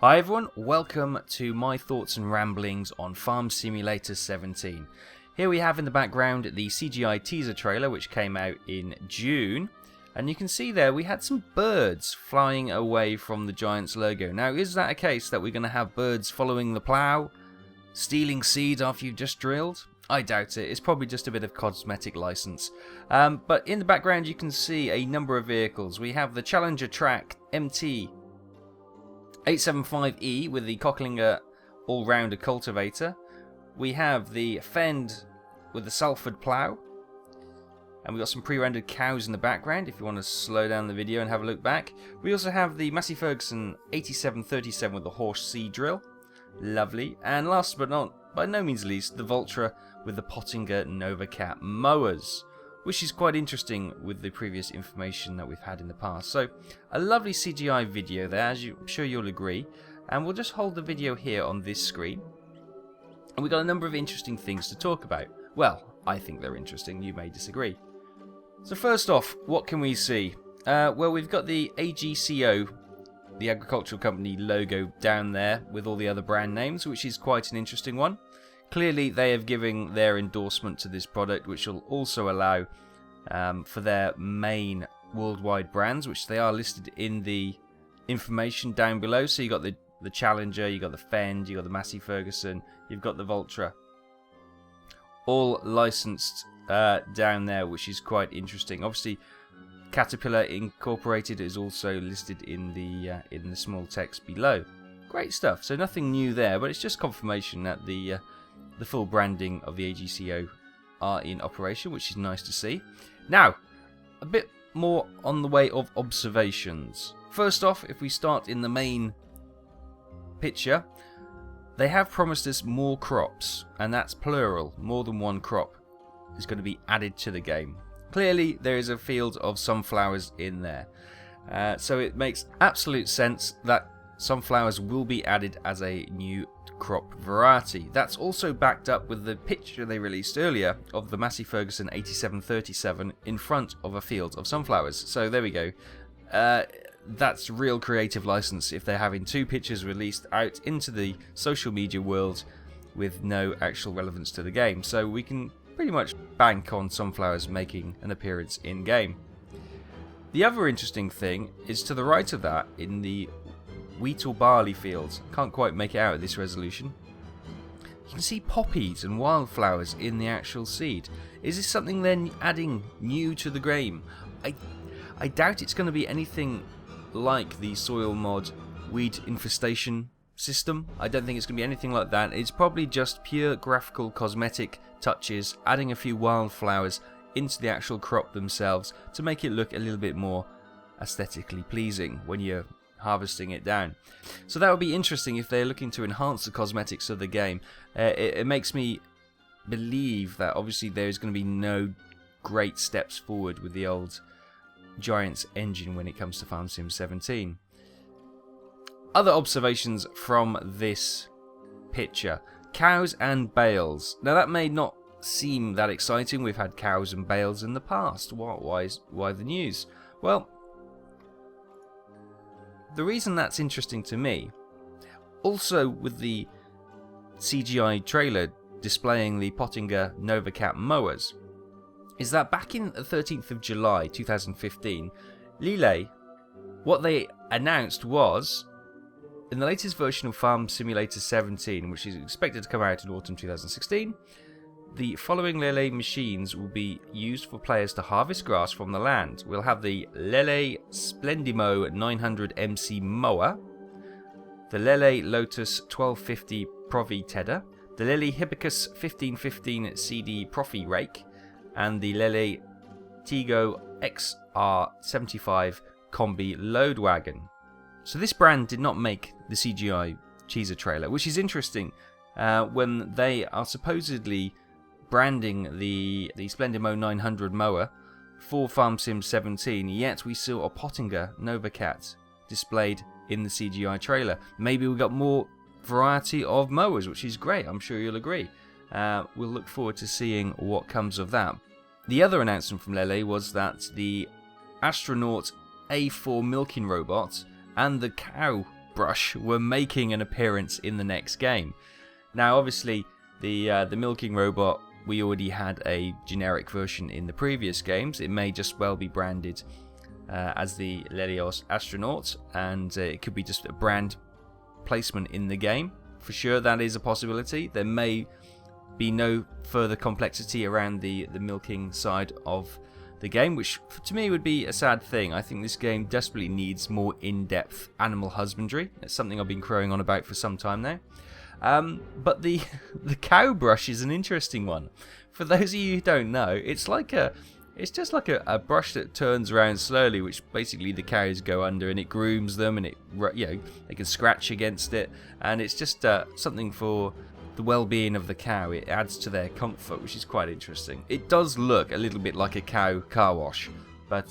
Hi everyone, welcome to my thoughts and ramblings on Farm Simulator 17. Here we have in the background the CGI teaser trailer which came out in June. And you can see there we had some birds flying away from the Giants logo. Now is that a case that we're going to have birds following the plough, stealing seed after you've just drilled? I doubt it, it's probably just a bit of cosmetic license. But in the background you can see a number of vehicles. We have the Challenger Track MT 875E with the Cocklinger all-rounder cultivator. We have the Fendt with the Salford plough. And we've got some pre-rendered cows in the background if you want to slow down the video and have a look back. We also have the Massey Ferguson 8737 with the horse seed drill. Lovely. And last but not by no means least, the Valtra with the Pottinger Novacat mowers, which is quite interesting with the previous information that we've had in the past. So, a lovely CGI video there, as I'm sure you'll agree. And we'll just hold the video here on this screen. And we've got a number of interesting things to talk about. Well, I think they're interesting, you may disagree. So first off, what can we see? Well, we've got the AGCO, the agricultural company logo down there with all the other brand names, which is quite an interesting one. Clearly, they have given their endorsement to this product, which will also allow for their main worldwide brands, which they are listed in the information down below. So you've got the Challenger, you've got the Fendt, you've got the Massey Ferguson, you've got the Valtra. All licensed down there, which is quite interesting. Obviously, Caterpillar Incorporated is also listed in the small text below. Great stuff. So nothing new there, but it's just confirmation that the full branding of the AGCO are in operation, which is nice to see. Now, a bit more on the way of observations. First off, if we start in the main picture, they have promised us more crops, and that's plural. More than one crop is going to be added to the game. Clearly, there is a field of sunflowers in there. So it makes absolute sense that sunflowers will be added as a new crop variety. That's also backed up with the picture they released earlier of the Massey Ferguson 8737 in front of a field of sunflowers. So there we go. That's real creative license if they're having two pictures released out into the social media world with no actual relevance to the game. So we can pretty much bank on sunflowers making an appearance in game. The other interesting thing is to the right of that in the wheat or barley fields. Can't quite make it out at this resolution. You can see poppies and wildflowers in the actual seed. Is this something then adding new to the game? I doubt it's going to be anything like the soil mod weed infestation system. I don't think it's going to be anything like that. It's probably just pure graphical cosmetic touches, adding a few wildflowers into the actual crop themselves to make it look a little bit more aesthetically pleasing when you're harvesting it down. So that would be interesting if they're looking to enhance the cosmetics of the game. It makes me believe that obviously there's going to be no great steps forward with the old Giants engine when it comes to Farm Sim 17. Other observations from this picture. Cows and bales. Now that may not seem that exciting. We've had cows and bales in the past. Why the news? Well, the reason that's interesting to me, also with the CGI trailer displaying the Pottinger Novacat mowers, is that back in the 13th of July 2015, Lille, what they announced was, in the latest version of Farm Simulator 17, which is expected to come out in autumn 2016, the following Lille machines will be used for players to harvest grass from the land. We'll have the Lille Splendimo 900 MC mower, the Lille Lotus 1250 Profi tedder, the Lille Hibicus 1515 CD Profi rake, and the Lille Tigo XR75 Combi load wagon. So this brand did not make the CGI teaser trailer, which is interesting when they are supposedly branding the Splendimo 900 mower for Farm Sim 17, yet we saw a Pottinger Novacat displayed in the CGI trailer. Maybe we got more variety of mowers, which is great, I'm sure you'll agree. We'll look forward to seeing what comes of that. The other announcement from Lille was that the Astronaut A4 milking robot and the cow brush were making an appearance in the next game. Now, obviously, the milking robot, we already had a generic version in the previous games. It may just well be branded as the Lelios astronaut, and it could be just a brand placement in the game. For sure, that is a possibility. There may be no further complexity around the milking side of the game, which to me would be a sad thing. I think this game desperately needs more in-depth animal husbandry. It's something I've been crowing on about for some time now. But the cow brush is an interesting one. For those of you who don't know, it's just like a brush that turns around slowly, which basically the cows go under, and it grooms them, and they can scratch against it, and it's just something for the well-being of the cow. It adds to their comfort, which is quite interesting. It does look a little bit like a cow car wash, but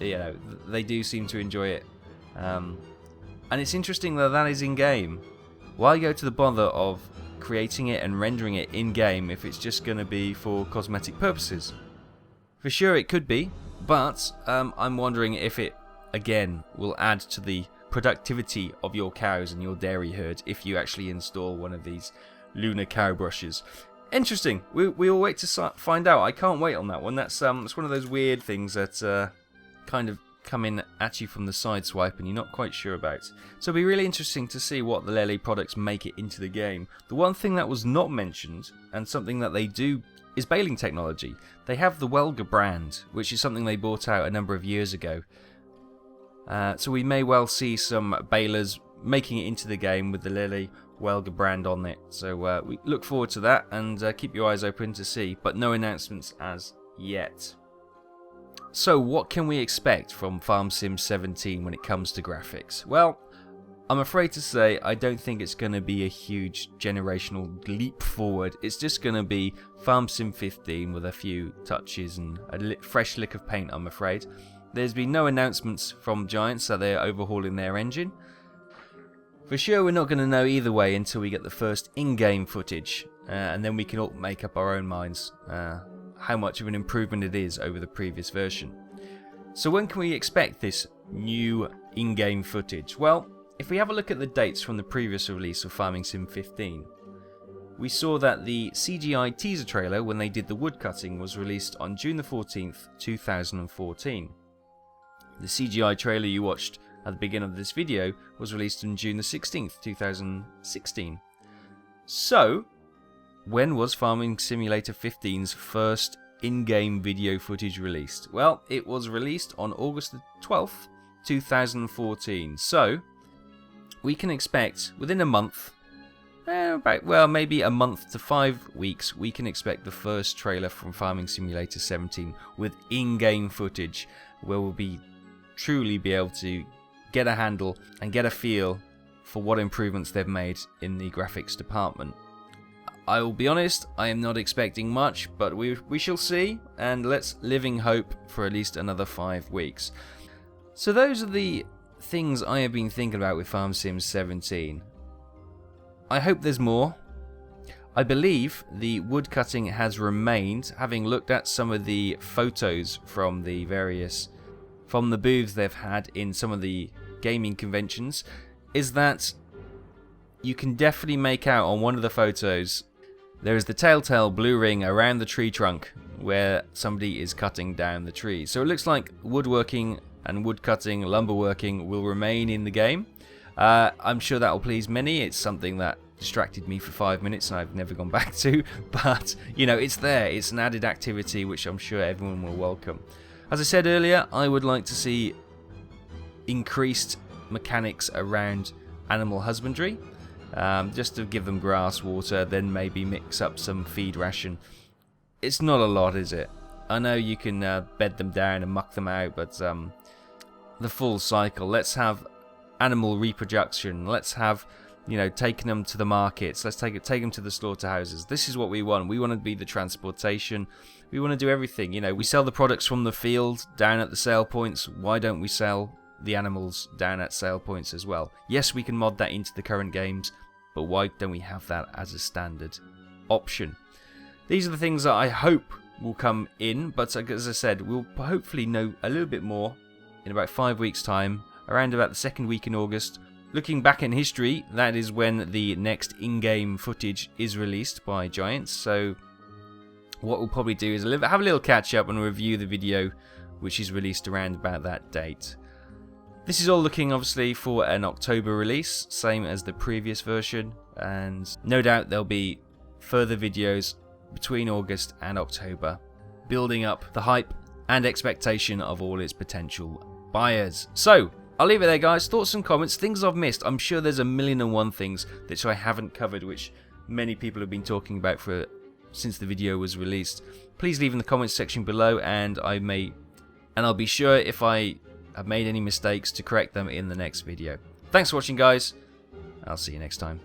they do seem to enjoy it, and it's interesting that is in game. Why go to the bother of creating it and rendering it in game if it's just going to be for cosmetic purposes? For sure it could be, but I'm wondering if it again will add to the productivity of your cows and your dairy herd if you actually install one of these lunar cow brushes. Interesting. We'll wait to find out. I can't wait on that one. That's one of those weird things that kind of come in at you from the side swipe and you're not quite sure about. So it'll be really interesting to see what the Lely products make it into the game. The one thing that was not mentioned, and something that they do, is baling technology. They have the Welga brand, which is something they bought out a number of years ago. So we may well see some balers making it into the game with the Lely Welga brand on it. So we look forward to that, and keep your eyes open to see, but no announcements as yet. So what can we expect from Farm Sim 17 when it comes to graphics? Well, I'm afraid to say I don't think it's going to be a huge generational leap forward. It's just going to be Farm Sim 15 with a few touches and a fresh lick of paint, I'm afraid. There's been no announcements from Giants that they're overhauling their engine. For sure we're not going to know either way until we get the first in-game footage, and then we can all make up our own minds how much of an improvement it is over the previous version. So when can we expect this new in-game footage? Well, if we have a look at the dates from the previous release of Farming Sim 15, we saw that the CGI teaser trailer when they did the woodcutting was released on June the 14th, 2014. The CGI trailer you watched at the beginning of this video was released on June the 16th, 2016. So, when was Farming Simulator 15's first in-game video footage released? Well, it was released on August the 12th, 2014. So, we can expect within a month, maybe a month to 5 weeks, we can expect the first trailer from Farming Simulator 17 with in-game footage, where we'll truly be able to get a handle and get a feel for what improvements they've made in the graphics department. I will be honest, I am not expecting much, but we shall see, and let's live in hope for at least another 5 weeks. So those are the things I have been thinking about with Farm Sim 17. I hope there's more. I believe the woodcutting has remained, having looked at some of the photos from the booths they've had in some of the gaming conventions, is that you can definitely make out on one of the photos there is the telltale blue ring around the tree trunk where somebody is cutting down the tree. So it looks like woodworking and woodcutting, lumberworking will remain in the game. I'm sure that will please many. It's something that distracted me for 5 minutes and I've never gone back to, but it's there. It's an added activity which I'm sure everyone will welcome. As I said earlier, I would like to see increased mechanics around animal husbandry, just to give them grass, water, then maybe mix up some feed ration. It's not a lot, is it? I know you can bed them down and muck them out, but the full cycle. Let's have animal reproduction. Let's have, taking them to the markets. Let's take them to the slaughterhouses. This is what we want. We want to be the transportation. We want to do everything. We sell the products from the field down at the sale points. Why don't we sell the animals down at sale points as well? Yes, we can mod that into the current games, but why don't we have that as a standard option? These are the things that I hope will come in, but as I said, we'll hopefully know a little bit more in about 5 weeks' time, around about the second week in August, looking back in history, that is when the next in-game footage is released by Giants. So what we'll probably do is have a little catch-up and review the video which is released around about that date. This is all looking obviously for an October release, same as the previous version, and no doubt there'll be further videos between August and October, building up the hype and expectation of all its potential buyers. So, I'll leave it there, guys. Thoughts and comments, things I've missed. I'm sure there's a million and one things that I haven't covered, which many people have been talking about since the video was released. Please leave in the comments section below, and I'll be sure if I have made any mistakes to correct them in the next video. Thanks for watching, guys. I'll see you next time.